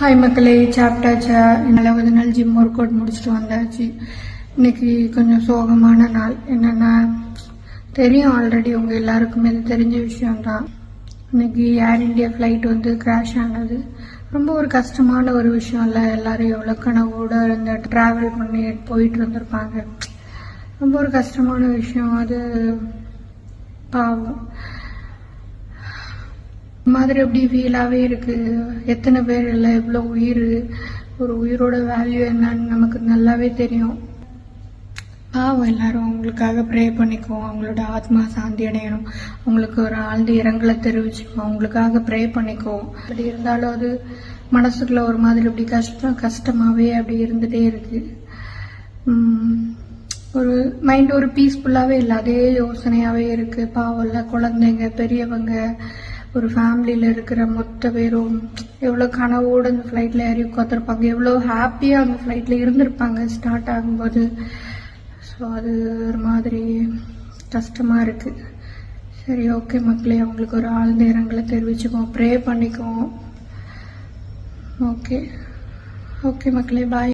Hi மக்களே, சாப்பிட்டாச்சா? என்னால் நாள் ஜிம் ஒர்க் அவுட் முடிச்சுட்டு வந்தாச்சு. இன்னைக்கு கொஞ்சம் சோகமான நாள். என்னென்னா தெரியும், ஆல்ரெடி உங்கள் எல்லாருக்குமே இது தெரிஞ்ச விஷயம்தான். இன்னைக்கு ஏர் இண்டியா ஃப்ளைட் கிராஷ் ஆனது ரொம்ப ஒரு கஷ்டமான ஒரு விஷயம் இல்லை. எல்லாரும் எவ்வளோ கனவோடு இந்த ட்ராவல் பண்ணி போயிட்டு வந்திருப்பாங்க. ரொம்ப ஒரு கஷ்டமான விஷயம் அது. பாவம் மாதிரி எப்படி ஃபீலாகவே இருக்குது. எத்தனை பேர் இல்லை, எவ்வளோ உயிர், ஒரு உயிரோட வேல்யூ என்னன்னு நமக்கு நல்லாவே தெரியும். பாவம், எல்லாரும் அவங்களுக்காக ப்ரே பண்ணிக்குவோம். அவங்களோட ஆத்மா சாந்தி அடையணும். அவங்களுக்கு ஒரு ஆழ்ந்த இரங்கலை தெரிவிச்சுக்குவோம். அவங்களுக்காக ப்ரே பண்ணிக்குவோம். அப்படி இருந்தாலும் அது மனசுக்குள்ள ஒரு மாதிரி அப்படி கஷ்டமாகவே அப்படி இருந்துகிட்டே இருக்கு. ஒரு மைண்ட் ஒரு பீஸ்ஃபுல்லாகவே இல்லை, அதே யோசனையாகவே இருக்குது. பாவம் இல்லை, குழந்தைங்க, பெரியவங்க, ஒரு ஃபேமிலியில் இருக்கிற மொத்த பேரும் எவ்வளோ கனவோடு அந்த ஃப்ளைட்டில் ஏறி உட்காந்துருப்பாங்க. எவ்வளோ ஹாப்பியாக அந்த ஃப்ளைட்டில் இருந்திருப்பாங்க ஸ்டார்ட் ஆகும்போது. ஸோ அது ஒரு மாதிரி கஷ்டமாக இருக்குது. சரி, ஓகே மக்களே, அவங்களுக்கு ஒரு ஆழ்ந்த இரங்கலை தெரிவிச்சுக்குவோம், ப்ரே பண்ணிக்குவோம். ஓகே மக்களே, பாய்.